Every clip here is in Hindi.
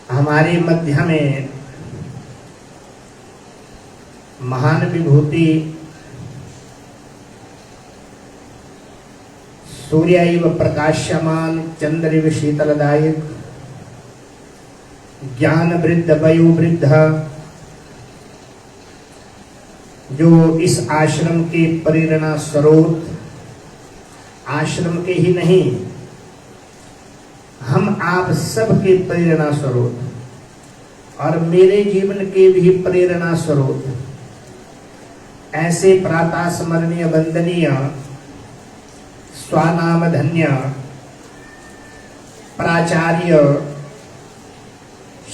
हमारे मध्य में महान विभूति सूर्यैव प्रकाश्यमान चंद्रैव शीतलदायक ज्ञान वृद्ध वयो वृद्ध जो इस आश्रम के प्रेरणा स्रोत, आश्रम के ही नहीं हम आप सब के प्रेरणा स्रोत और मेरे जीवन के भी प्रेरणा स्रोत, ऐसे प्रातः स्मरणीय वंदनीय स्वानाम धन्य प्राचार्य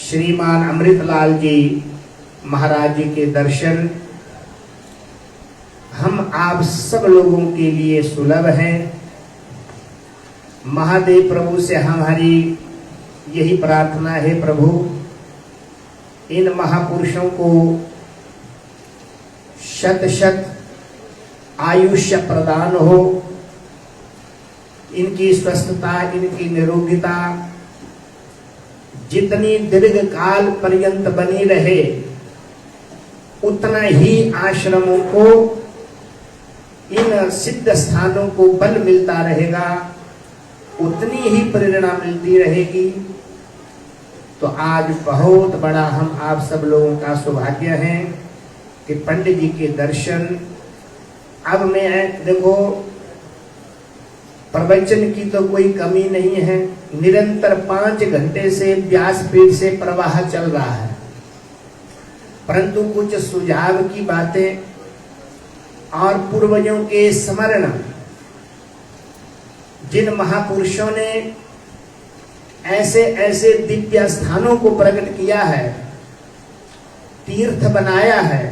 श्रीमान अमृतलाल जी महाराज जी के दर्शन हम आप सब लोगों के लिए सुलभ हैं। महादेव प्रभु से हमारी यही प्रार्थना है, प्रभु इन महापुरुषों को शत शत आयुष्य प्रदान हो, इनकी स्वस्थता, इनकी निरोगिता जितनी दीर्घ काल पर्यंत बनी रहे, उतना ही आश्रमों को, इन सिद्ध स्थानों को बल मिलता रहेगा, उतनी ही प्रेरणा मिलती रहेगी। तो आज बहुत बड़ा हम आप सब लोगों का सौभाग्य है कि पंडित जी के दर्शन। अब मैं देखो, प्रवचन की तो कोई कमी नहीं है, निरंतर 5 घंटे से व्यासपीठ से प्रवाह चल रहा है, परंतु कुछ सुझाव की बातें और पूर्वजों के स्मरण, जिन महापुरुषों ने ऐसे ऐसे दिव्य स्थानों को प्रकट किया है, तीर्थ बनाया है,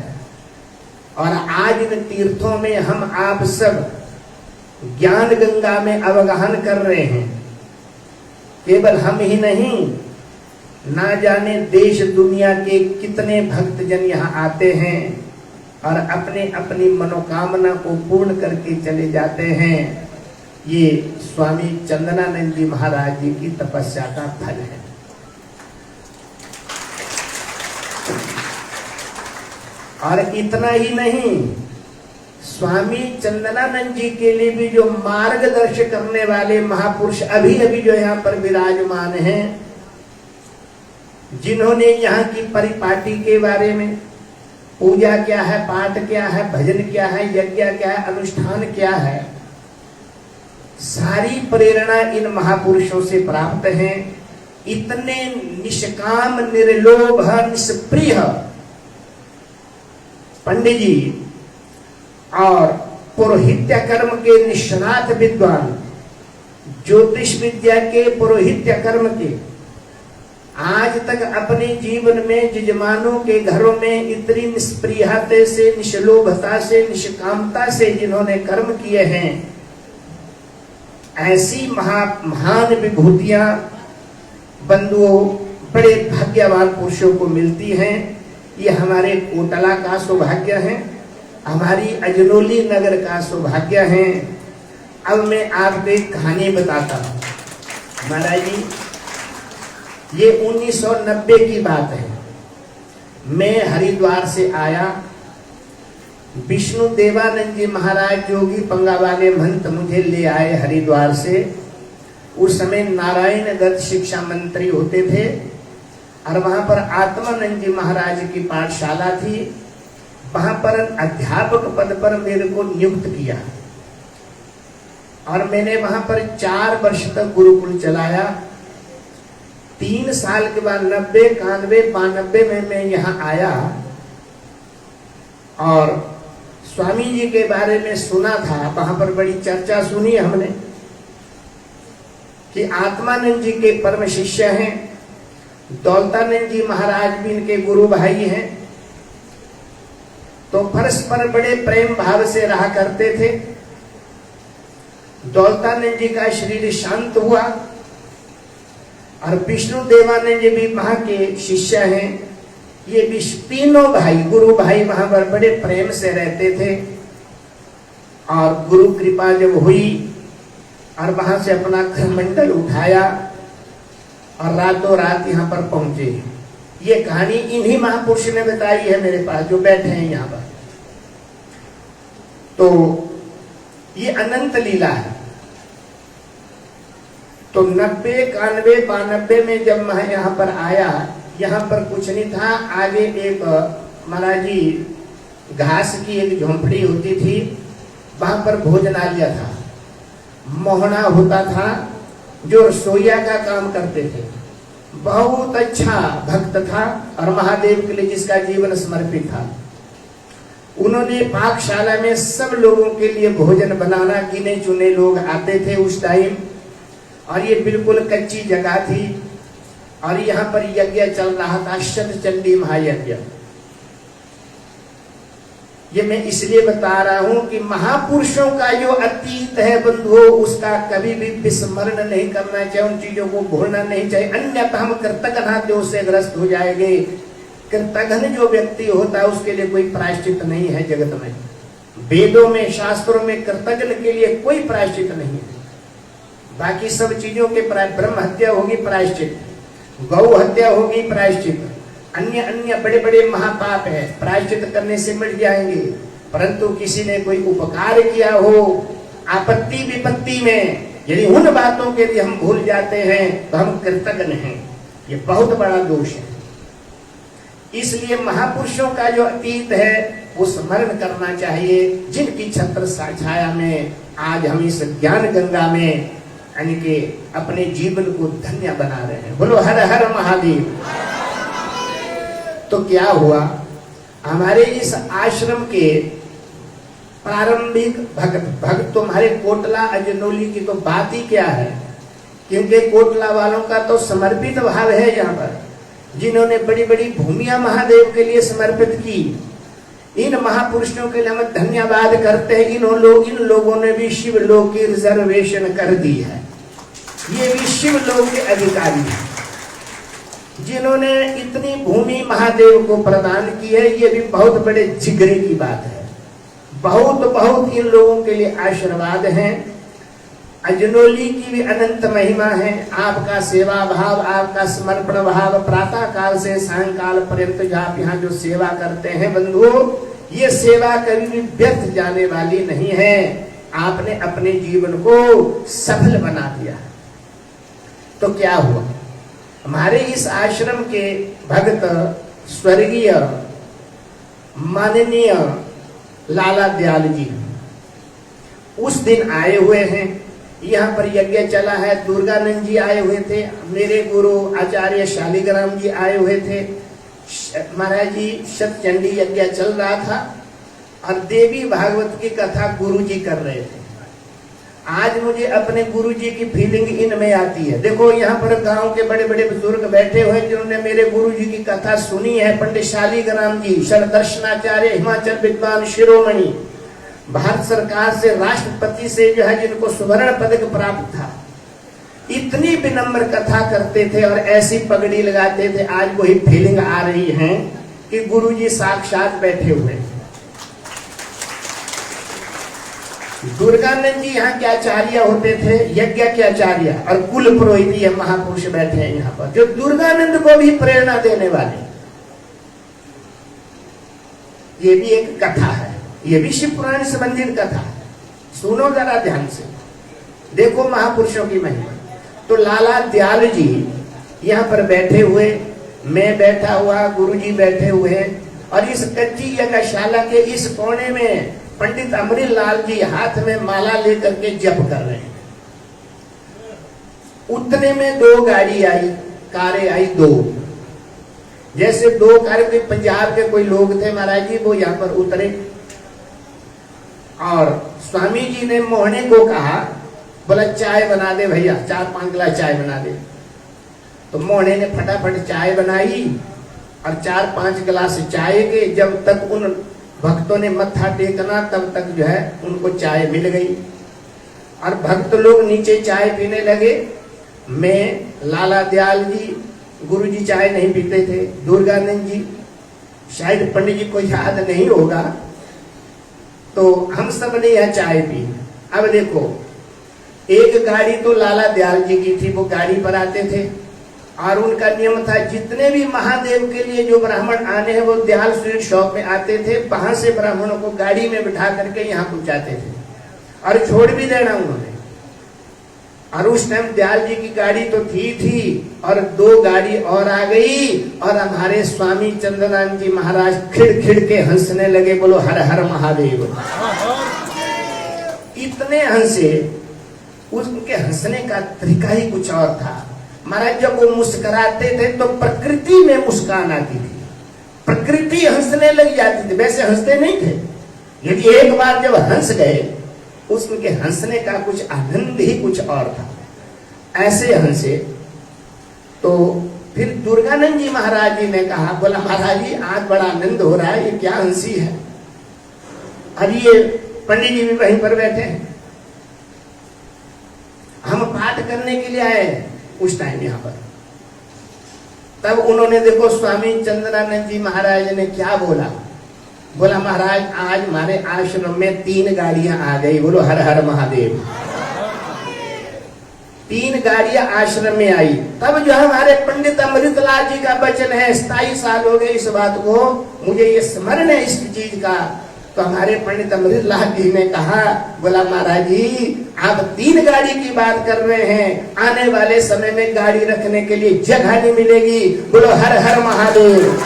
और आज इन तीर्थों में हम आप सब ज्ञान गंगा में अवगाहन कर रहे हैं। केवल हम ही नहीं, ना जाने देश दुनिया के कितने भक्तजन यहाँ आते हैं और अपने अपनी मनोकामना को पूर्ण करके चले जाते हैं। ये स्वामी चंदनानंद जी महाराज जी की तपस्या का फल है। और इतना ही नहीं, स्वामी चंदनानंद जी के लिए भी जो मार्गदर्शन करने वाले महापुरुष अभी अभी जो यहाँ पर विराजमान हैं, जिन्होंने यहाँ की परिपाटी के बारे में, पूजा क्या है, पाठ क्या है, भजन क्या है, यज्ञ क्या है, अनुष्ठान क्या है, सारी प्रेरणा इन महापुरुषों से प्राप्त है। इतने निष्काम, निर्लोभ, निष्प्रिय पंडित जी और पुरोहित्य कर्म के निष्णात विद्वान, ज्योतिष विद्या के, पुरोहित्य कर्म के, आज तक अपने जीवन में यजमानों के घरों में इतनी निष्प्रियता से, निष्लोभता से, निष्कामता से जिन्होंने कर्म किए हैं, ऐसी महान विभूतियां बंधुओं, बड़े भाग्यवान पुरुषों को मिलती हैं। ये हमारे कोटला का सौभाग्य है, हमारी अजनोली नगर का सौभाग्य है। अब मैं आपको एक कहानी बताता हूँ महाराज जी। ये 1990 की बात है। मैं हरिद्वार से आया, विष्णु देवानंद जी महाराज जोगी पंगा वाले महंत मुझे ले आए हरिद्वार से। उस समय नारायण दत्त शिक्षा मंत्री होते थे और वहां पर आत्मानंद जी महाराज की पाठशाला थी। वहां पर अध्यापक पद पर मेरे को नियुक्त किया और मैंने वहां पर 4 वर्ष तक गुरुकुल चलाया। 3 साल के बाद 90, 91, 92 में मैं यहाँ आया और स्वामी जी के बारे में सुना था। वहां पर बड़ी चर्चा सुनी हमने कि आत्मानंद जी के परम शिष्य हैं, दौलतानंद जी महाराज भी इनके गुरु भाई हैं। तो परस्पर बड़े प्रेम भाव से रहा करते थे। दौलतानंद जी का शरीर शांत हुआ और विष्णु देवानंद जी भी वहां के शिष्य हैं। ये भी तीनों भाई, गुरु भाई वहां पर बड़े प्रेम से रहते थे। और गुरु कृपा जब हुई और वहां से अपना खरमंडल उठाया और रातों रात यहाँ पर पहुंचे। ये कहानी इन्हीं महापुरुष ने बताई है मेरे पास, जो बैठे हैं यहाँ पर। तो ये अनंत लीला है। तो 90, 91, 92 में जब मैं यहाँ पर आया, यहाँ पर कुछ नहीं था। आगे एक महाराज जी घास की एक झोंपड़ी होती थी, वहां पर भोजनालय था, मोहना होता था जो रसोईया का काम करते थे। बहुत अच्छा भक्त था और महादेव के लिए जिसका जीवन समर्पित था। उन्होंने पाकशाला में सब लोगों के लिए भोजन बनाना, गिने चुने लोग आते थे उस टाइम। और ये बिल्कुल कच्ची जगह थी और यहाँ पर यज्ञ चल रहा था, शतचंडी महायज्ञ। ये मैं इसलिए बता रहा हूं कि महापुरुषों का जो अतीत है बंधुओं, उसका कभी भी विस्मरण नहीं करना चाहिए, उन चीजों को भूलना नहीं चाहिए, अन्यथा हम कृतघ्न से ग्रस्त हो जाएंगे। कृतघ्न जो व्यक्ति होता है उसके लिए कोई प्रायश्चित नहीं है जगत में। वेदों में, शास्त्रों में कृतघ्न के लिए कोई प्रायश्चित नहीं है। बाकी सब चीजों के ब्रह्म हत्या होगी प्रायश्चित, गौ हत्या होगी प्रायश्चित, अन्य अन्य बड़े बड़े महापाप है, प्रायश्चित करने से मिट जाएंगे। परंतु किसी ने कोई उपकार किया हो आपत्ति विपत्ति में, यदि उन बातों के लिए हम भूल जाते हैं तो हम कृतज्ञ हैं। ये बहुत बड़ा दोष है। इसलिए महापुरुषों का जो अतीत है वो स्मरण करना चाहिए, जिनकी छत्र छाया में आज हम इस ज्ञान गंगा में यानी कि अपने जीवन को धन्य बना रहे हैं। बोलो हर हर महादेव। तो क्या हुआ, हमारे इस आश्रम के प्रारंभिक भक्त तुम्हारे कोटला अजनौली की तो बात ही क्या है, क्योंकि कोटला वालों का तो समर्पित भाव है यहाँ पर, जिन्होंने बड़ी बड़ी भूमियां महादेव के लिए समर्पित की। इन महापुरुषों के लिए हम धन्यवाद करते हैं। इन लोगों ने भी शिव लोक की रिजर्वेशन कर दी है। ये भी शिव लोक के अधिकारी हैं जिन्होंने इतनी भूमि महादेव को प्रदान की है। ये भी बहुत बड़े जिगरे की बात है। बहुत बहुत इन लोगों के लिए आशीर्वाद है। अजनौली की भी अनंत महिमा है। आपका सेवा भाव, आपका समर्पण भाव, प्रातः काल से सायंकाल पर्यंत जो आप यहाँ जो सेवा करते हैं बंधुओं, ये सेवा कभी भी व्यर्थ जाने वाली नहीं है। आपने अपने जीवन को सफल बना दिया। तो क्या हुआ, हमारे इस आश्रम के भक्त स्वर्गीय माननीय लाला दयाल जी उस दिन आए हुए हैं। यहाँ पर यज्ञ चला है। दुर्गानंद जी आए हुए थे, मेरे गुरु आचार्य शालिग्राम जी आए हुए थे। महाराज जी शतचंडी यज्ञ चल रहा था और देवी भागवत की कथा गुरु जी कर रहे थे। आज मुझे अपने गुरु जी की फीलिंग इनमें आती है। देखो यहाँ पर गांव के बड़े बड़े बुजुर्ग बैठे हुए जिन्होंने मेरे गुरु जी की कथा सुनी है। पंडित शालिग्राम जी, शरदर्शनाचार्य, हिमाचल विद्वान शिरोमणि, भारत सरकार से राष्ट्रपति से जो है जिनको स्वर्ण पदक प्राप्त था, इतनी विनम्र कथा करते थे और ऐसी पगड़ी लगाते थे। आज वही फीलिंग आ रही है कि गुरु जी साक्षात बैठे हुए हैं। दुर्गानंद जी यहाँ के आचार्य होते थे, यज्ञ के आचार्य और कुल पुरोहित ये महापुरुष बैठे हैं यहाँ पर, जो दुर्गानंद को भी प्रेरणा देने वाले। ये भी एक कथा है, ये भी शिव पुराण से संबंधित कथा है। सुनो जरा ध्यान से, देखो महापुरुषों की महिमा। तो लाला दयाल जी यहाँ पर बैठे हुए, मैं बैठा हुआ, गुरु जी बैठे हुए, और इस कच्ची यज्ञशाला के इस कोने में पंडित अमरील लाल जी हाथ में माला लेकर के जप कर रहे हैं। उतने में दो गाड़ी आई, कारें आई दो। जैसे दो कारें, कोई पंजाब के कोई लोग थे महाराज जी, वो यहाँ पर उतरे और स्वामी जी ने मोहने को कहा, बोला चाय बना दे भैया, 4-5 गिलास चाय बना दे। तो मोहने ने फटाफट चाय बनाई और 4-5 गिलास चाय के जब तक उन भक्तों ने मत्था टेकना तब तक जो है उनको चाय मिल गई और भक्त लोग नीचे चाय पीने लगे। मैं, लाला दयाल जी, गुरु जी चाय नहीं पीते थे, दुर्गानंद जी, शायद पंडित जी को याद नहीं होगा, तो हम सब ने यह चाय पी। अब देखो, एक गाड़ी तो लाला दयाल जी की थी, वो गाड़ी पर आते थे और उनका नियम था जितने भी महादेव के लिए जो ब्राह्मण आने हैं वो दयाल स्वीट शॉप में आते थे, वहां से ब्राह्मणों को गाड़ी में बिठा करके यहाँ पहुंचाते थे और छोड़ भी देना उन्होंने। और उस टाइम दयाल जी की गाड़ी तो थी और 2 गाड़ी और आ गई और हमारे स्वामी चंद्रनाथ जी महाराज खिड़ के हंसने लगे, बोलो हर हर महादेव। इतने हंसे, उनके हंसने का तरीका ही कुछ और था। महाराज जब वो मुस्कुराते थे तो प्रकृति में मुस्कान आती थी, प्रकृति हंसने लग जाती थी, वैसे हंसते नहीं थे। यदि एक बार जब हंस गए उसके हंसने का कुछ आनंद ही कुछ और था। ऐसे हंसे तो फिर दुर्गानंद जी महाराज जी ने कहा, बोला महाराज जी आज बड़ा आनंद हो रहा है, ये क्या हंसी है। अब ये पंडित जी भी वहीं पर बैठे हैं, हम पाठ करने के लिए आए उस टाइम यहाँ पर। तब उन्होंने देखो स्वामी चंद्रानंद जी महाराज ने क्या बोला, बोला महाराज आज हमारे आश्रम में 3 गाड़ियां आ गई, बोलो हर हर महादेव। 3 गाड़ियां आश्रम में आई। तब जो हमारे पंडित अमृतलाल जी का वचन है, 27 साल हो गए इस बात को, मुझे ये स्मरण है इस चीज का। तो हमारे पंडित अमृतलाल जी ने कहा, बोला महाराज जी आप 3 गाड़ी की बात कर रहे हैं, आने वाले समय में गाड़ी रखने के लिए जगह नहीं मिलेगी, बोलो हर हर महादेव।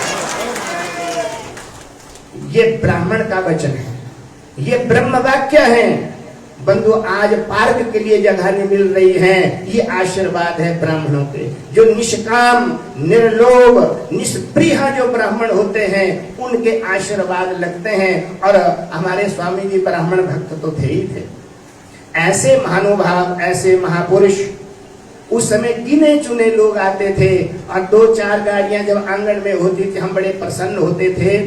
ये ब्राह्मण का वचन है, ये ब्रह्म वाक्य है। बंधु आज पार्क के लिए जगह नहीं मिल रही है, ये आशीर्वाद है ब्राह्मणों के। जो निष्काम निर्लोभ निष्प्रिय जो ब्राह्मण होते हैं उनके आशीर्वाद लगते हैं। और हमारे स्वामी जी ब्राह्मण भक्त तो थे ही थे। ऐसे महानुभाव, ऐसे महापुरुष उस समय गिने चुने लोग आते थे और 2-4 गाड़ियां जब आंगन में होती थी हम बड़े प्रसन्न होते थे।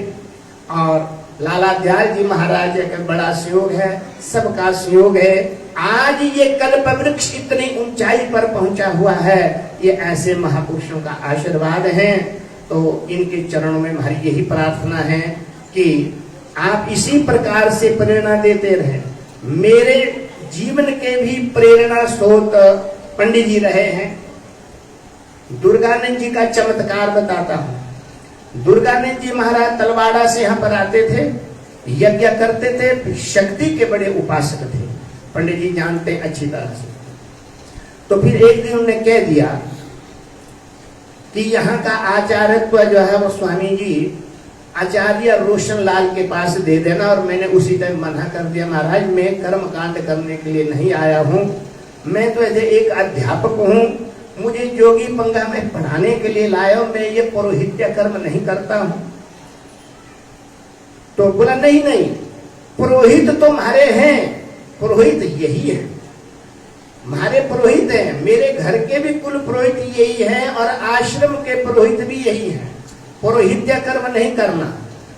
और लाला दयाल जी महाराज का बड़ा सहयोग है, सबका सहयोग है। आज ये कल्प वृक्ष इतनी ऊंचाई पर पहुंचा हुआ है, ये ऐसे महापुरुषों का आशीर्वाद है। तो इनके चरणों में हमारी यही प्रार्थना है कि आप इसी प्रकार से प्रेरणा देते रहे। मेरे जीवन के भी प्रेरणा स्रोत पंडित जी रहे हैं। दुर्गानंद जी का चमत्कार बताता हूँ। दुर्गानंद जी महाराज तलवाड़ा से यहाँ पर आते थे, यज्ञ करते थे, शक्ति के बड़े उपासक थे, पंडित जी जानते अच्छी तरह से। तो फिर एक दिन उन्होंने कह दिया कि यहाँ का आचार्यत्व जो है वो स्वामी जी आचार्य रोशन लाल के पास दे देना। और मैंने उसी टाइम मना कर दिया, महाराज मैं कर्म कांड करने के लिए नहीं आया हूँ, मैं तो ऐसे एक अध्यापक हूँ, मुझे जोगी पंगा में पढ़ाने के लिए लाया, मैं ये पुरोहित्य कर्म नहीं करता हूं। तो बोला नहीं नहीं, पुरोहित तो हमारे हैं, पुरोहित यही है, हमारे पुरोहित हैं, मेरे घर के भी कुल पुरोहित यही हैं और आश्रम के पुरोहित भी यही हैं, पुरोहित्य कर्म नहीं करना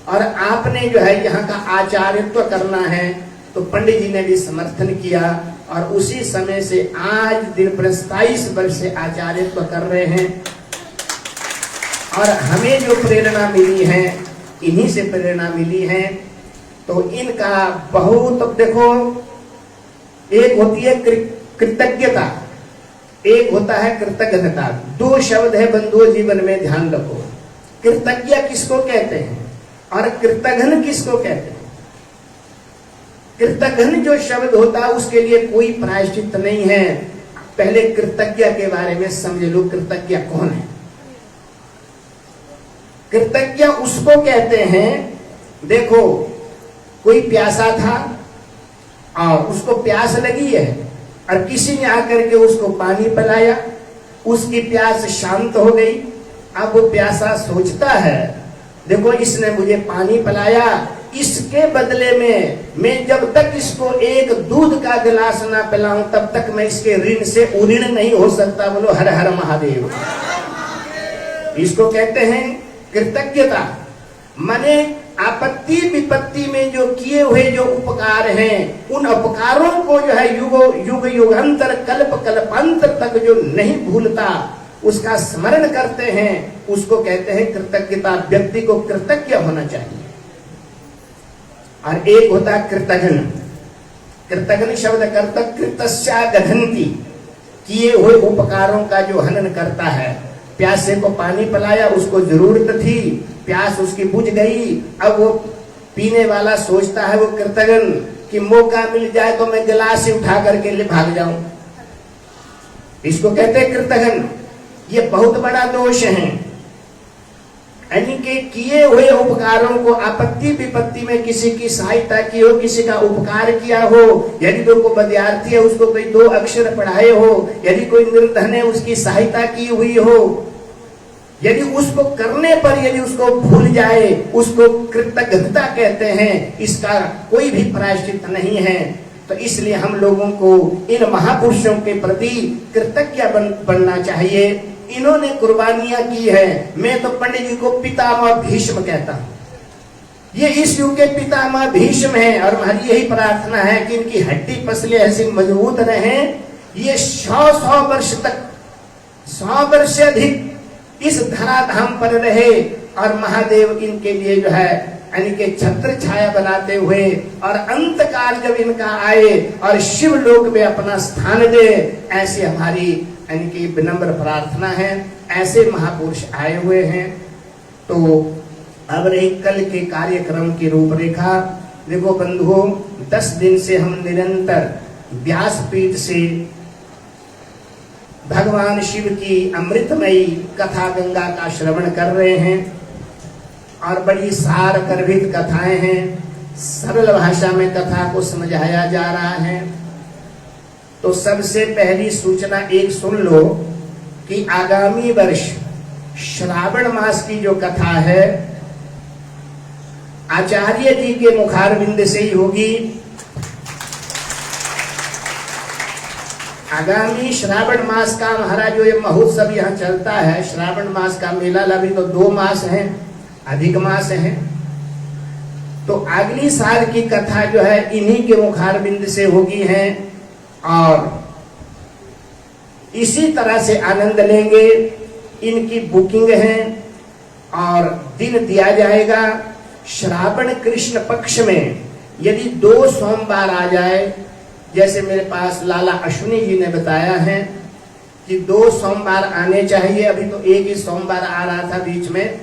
और आपने जो है यहाँ का आचार्यत्व करना है। तो पंडित जी ने भी समर्थन किया और उसी समय से आज दिन पर 27 वर्ष से आचार्यत्व कर रहे हैं। और हमें जो प्रेरणा मिली है इन्हीं से प्रेरणा मिली है। तो इनका बहुत, देखो एक होती है कृतज्ञता, एक होता है कृतज्ञता। 2 शब्द है बंधुओं जीवन में ध्यान रखो। कृतज्ञ किसको कहते हैं और कृतघ्न किसको कहते हैं। कृतघ्न जो शब्द होता है उसके लिए कोई प्रायश्चित नहीं है। पहले कृतज्ञ के बारे में समझ लो, कृतज्ञ कौन है। कृतज्ञ उसको कहते हैं, देखो कोई प्यासा था और उसको प्यास लगी है और किसी ने आकर के उसको पानी पिलाया, उसकी प्यास शांत हो गई। अब वो प्यासा सोचता है, देखो इसने मुझे पानी पिलाया, इसके बदले में मैं जब तक इसको एक दूध का गिलास ना पिलाऊं तब तक मैं इसके ऋण से उऋण नहीं हो सकता। बोलो हर हर महादेव। इसको कहते हैं कृतज्ञता। माने आपत्ति विपत्ति में जो किए हुए जो उपकार हैं, उन उपकारों को जो है युग युगांतर कल्प कल्पांतर तक जो नहीं भूलता, उसका स्मरण करते हैं, उसको कहते हैं कृतज्ञता। व्यक्ति को कृतज्ञ होना चाहिए। और एक होता है कृतघ्न। कृतघ्न शब्द करता कृतस्या गधन्ति, किए हुए उपकारों का जो हनन करता है। प्यासे को पानी पिलाया, उसको जरूरत थी, प्यास उसकी बुझ गई। अब वो पीने वाला सोचता है वो कृतघ्न कि मौका मिल जाए तो मैं गिलास ही उठा करके ले भाग जाऊं। इसको कहते हैं कृतघ्न। ये बहुत बड़ा दोष है। यानी कि किए हुए उपकारों को आपत्ति विपत्ति में किसी की सहायता की हो, किसी का उपकार किया हो, यदि कोई विद्यार्थी है उसको कोई 2 अक्षर पढ़ाए हो, यदि कोई निर्धन है उसकी सहायता की हुई हो, यदि उसको करने पर यदि उसको भूल जाए, उसको कृतज्ञता कहते हैं। इसका कोई भी प्रायश्चित नहीं है। तो इसलिए हम लोगों को इन महापुरुषों के प्रति कृतज्ञ बनना चाहिए। इन्होंने कुर्बानियां की है। मैं तो पंडित जी को पितामह भीष्म कहता हूं। ये इस युग के पितामह भीष्म हैं और हमारी यही प्रार्थना है कि इनकी हड्डी पसलियां ऐसी मजबूत रहे। ये 100 वर्ष तक, 100 वर्ष से अधिक इस धराधाम पर रहे और महादेव इनके लिए जो है यानी कि छत्र छाया बनाते हुए और अंत काल जब इनका आए और शिव लोक में अपना स्थान दे, ऐसी हमारी यानी कि विनम्र प्रार्थना है। ऐसे महापुरुष आए हुए हैं। तो अब रही कल के कार्यक्रम की रूपरेखा। देखो बंधुओं, 10 दिन से हम निरंतर व्यासपीठ से भगवान शिव की अमृतमयी कथा गंगा का श्रवण कर रहे हैं और बड़ी सार गर्भित कथाएं हैं। सरल भाषा में कथा को समझाया जा रहा है। तो सबसे पहली सूचना एक सुन लो कि आगामी वर्ष श्रावण मास की जो कथा है आचार्य जी के मुखारविंद से ही होगी। आगामी श्रावण मास का हमारा जो ये महोत्सव यहाँ चलता है, श्रावण मास का मेला अभी तो 2 मास है, अधिक मास है। तो अगली साल की कथा जो है इन्हीं के मुखारविंद से होगी है और इसी तरह से आनंद लेंगे। इनकी बुकिंग है और दिन दिया जाएगा श्रावण कृष्ण पक्ष में। यदि 2 सोमवार आ जाए, जैसे मेरे पास लाला अश्विनी जी ने बताया है कि 2 सोमवार आने चाहिए, अभी तो एक ही सोमवार आ रहा था बीच में,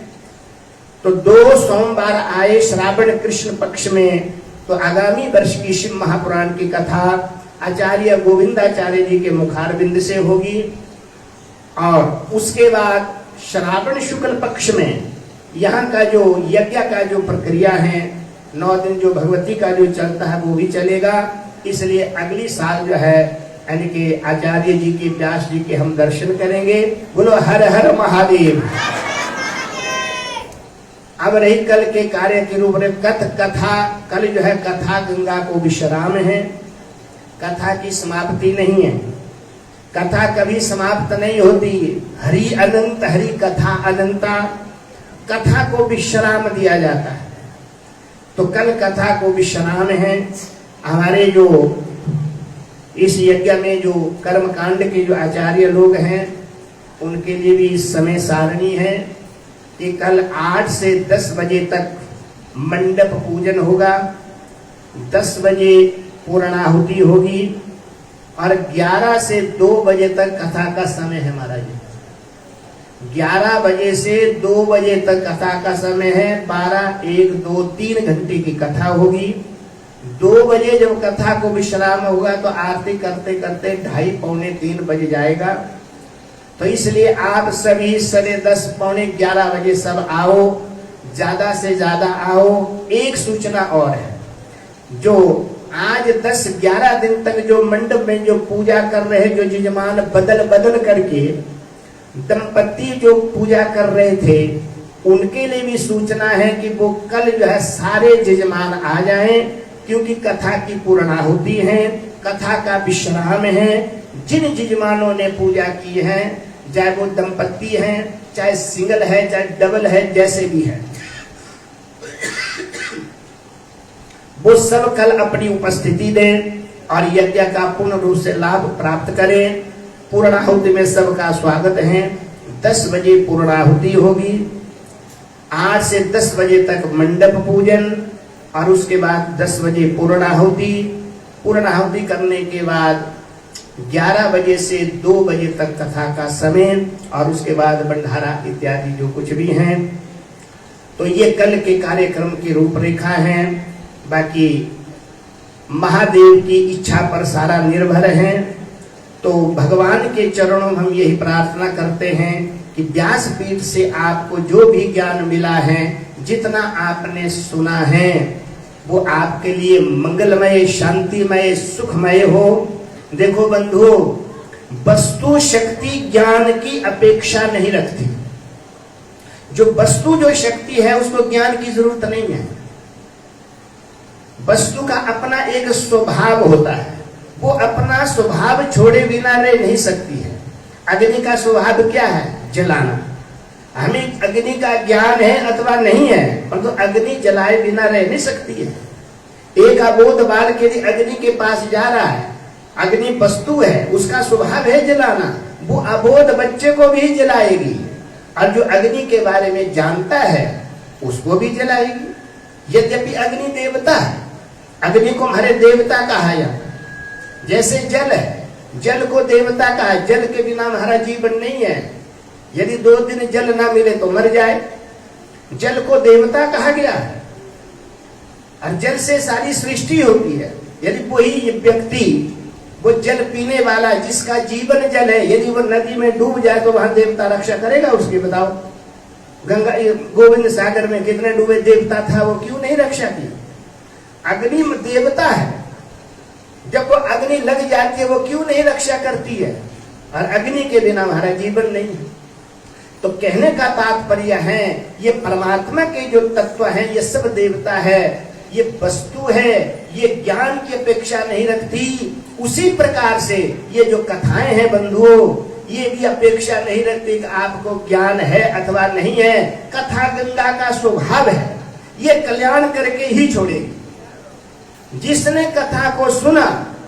तो 2 सोमवार आए श्रावण कृष्ण पक्ष में, तो आगामी वर्ष की शिव महापुराण की कथा आचार्य गोविंदाचार्य जी के मुखारविंद से होगी। और उसके बाद श्रावण शुक्ल पक्ष में यहाँ का जो यज्ञ का जो प्रक्रिया है, 9 दिन जो भगवती का जो चलता है वो भी चलेगा। इसलिए अगली साल जो है यानी कि आचार्य जी के, व्यास जी के हम दर्शन करेंगे। बोलो हर हर महादेव। अब रही कल के कार्य के रूप में कथा। कल जो है कथा गंगा को विश्राम है। कथा की समाप्ति नहीं है। कथा कभी समाप्त नहीं होती। हरि अनंत, हरि कथा अनंता। कथा को विश्राम दिया जाता है। तो कल कथा को विश्राम है। हमारे जो इस यज्ञ में जो कर्मकांड के जो आचार्य लोग हैं उनके लिए भी इस समय सारणी है कि कल 8 से 10 बजे तक मंडप पूजन होगा, 10 बजे पूर्णाहुति होगी और 11 से 2 बजे तक कथा का समय है महाराज। 11 बजे से 2 बजे तक कथा का समय है। 12, 1, 2, 3 घंटे की कथा होगी। 2 बजे जब कथा को विश्राम होगा तो आरती करते करते 2:30, पौने 3 बज जाएगा। तो इसलिए आप सभी 10:30, पौने 11 बजे सब आओ, ज्यादा से ज्यादा आओ। एक सूचना और है, जो आज 10-11 दिन तक जो मंडप में जो पूजा कर रहे, जो यजमान बदल बदल करके दंपति जो पूजा कर रहे थे, उनके लिए भी सूचना है कि वो कल जो है सारे यजमान आ जाएं, क्योंकि कथा की पूर्णाहुति है, कथा का विश्राम है। जिन यजमानों ने पूजा की है, चाहे वो दंपति हैं, चाहे सिंगल है, चाहे डबल है, जैसे भी है, वो सब कल अपनी उपस्थिति दें और यज्ञ का पूर्ण रूप से लाभ प्राप्त करें। पूर्णाहुति में सबका स्वागत है। 10 बजे पूर्णाहुति होगी। 8 से 10 बजे तक मंडप पूजन और उसके बाद 10 बजे पूर्णाहुति। पूर्णाहुति करने के बाद 11 बजे से 2 बजे तक कथा का समय, और उसके बाद भंडारा इत्यादि जो कुछ भी हैं। तो ये कल के कार्यक्रम की रूपरेखा है। बाकी महादेव की इच्छा पर सारा निर्भर है। तो भगवान के चरणों में हम यही प्रार्थना करते हैं कि व्यासपीठ से आपको जो भी ज्ञान मिला है, जितना आपने सुना है, वो आपके लिए मंगलमय, शांतिमय, सुखमय हो। देखो बंधुओं, वस्तु शक्ति ज्ञान की अपेक्षा नहीं रखती। जो वस्तु जो शक्ति है उसको ज्ञान की जरूरत नहीं है। वस्तु का अपना एक स्वभाव होता है, वो अपना स्वभाव छोड़े बिना रह नहीं सकती है। अग्नि का स्वभाव क्या है? जलाना। हमें अग्नि का ज्ञान है अथवा नहीं है, परंतु अग्नि जलाए बिना रह नहीं सकती है। एक अबोध बालक यदि अग्नि के पास जा रहा है, अग्नि वस्तु है, उसका स्वभाव है जलाना, वो अबोध बच्चे को भी जलाएगी, और जो अग्नि के बारे में जानता है उसको भी जलाएगी। यद्यपि अग्नि देवता है, अग्नि को हमारे देवता कहा जाता है। जैसे जल है, जल को देवता कहा है। जल के बिना हमारा जीवन नहीं है। यदि 2 दिन जल ना मिले तो मर जाए। जल को देवता कहा गया है, और जल से सारी सृष्टि होती है। यदि वही व्यक्ति, वो जल पीने वाला जिसका जीवन जल है, यदि वो नदी में डूब जाए तो वहां देवता रक्षा करेगा उसकी? बताओ। गंगा गोविंद सागर में कितने डूबे देवता था, वो क्यों नहीं रक्षा की? अग्नि देवता है, जब वो अग्नि लग जाती है वो क्यों नहीं रक्षा करती है? और अग्नि के बिना हमारा जीवन नहीं है। तो कहने का तात्पर्य है, ये परमात्मा के जो तत्व है ये सब देवता है, ये वस्तु है, ये ज्ञान की अपेक्षा नहीं रखती। उसी प्रकार से ये जो कथाएं हैं बंधुओं, ये भी अपेक्षा नहीं रखती कि आपको ज्ञान है अथवा नहीं है। कथा गंगा का स्वभाव है, ये कल्याण करके ही छोड़ेगी। जिसने कथा को सुना,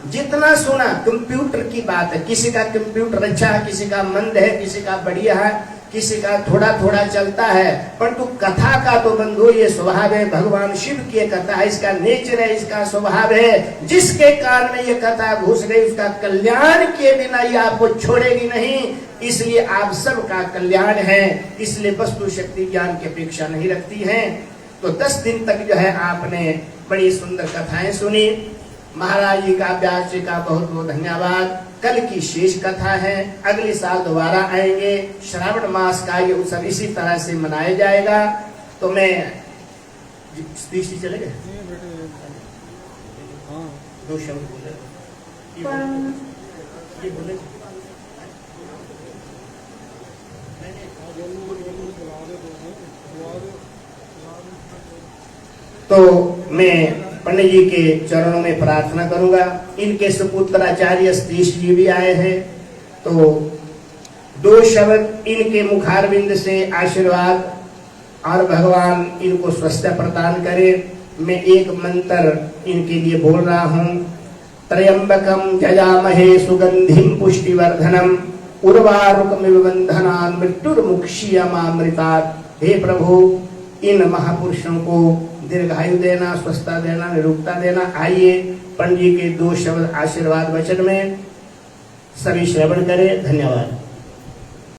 जितना सुना, कंप्यूटर की बात है, किसी का कंप्यूटर अच्छा है, किसी का मंद है, किसी का बढ़िया है, किसी का थोड़ा थोड़ा चलता है, परंतु कथा का तो बंधु ये स्वभाव है। भगवान शिव की कथा है, इसका नेचर है, इसका स्वभाव है। जिसके कान में ये कथा घुस गई उसका कल्याण के बिना ये आपको छोड़ेगी नहीं। इसलिए आप सबका कल्याण है, इसलिए वस्तु शक्ति ज्ञान की अपेक्षा नहीं रखती है। तो 10 दिन तक जो है आपने बड़ी सुंदर कथाएं सुनी। महाराज जी का, व्यास जी का बहुत बहुत धन्यवाद। कल की शेष कथा है, अगले साल दोबारा आएंगे। श्रावण मास का ये उत्सव इसी तरह से मनाया जाएगा। तो मैं चले गए 2 शब्द बोले। तो मैं पंडित जी के चरणों में प्रार्थना करूंगा। इनके सुपुत्र आचार्य सतीश जी भी आए हैं, तो 2 शब्द इनके मुखारविंद से आशीर्वाद, और भगवान इनको स्वस्थ प्रदान करे। मैं एक मंत्र इनके लिए बोल रहा हूँ। त्रयंबकम जयामहे सुगंधिम पुष्टिवर्धनम उर्वारुकमिव बंधनान् मृत्युर्मुक्षीयमामृतात्। हे प्रभु, इन महापुरुषों को दीर्घायु देना, स्वस्थता देना, निरुक्ता देना। आइए पंडित जी के 2 शब्द आशीर्वाद वचन में सभी श्रवण करें। धन्यवाद।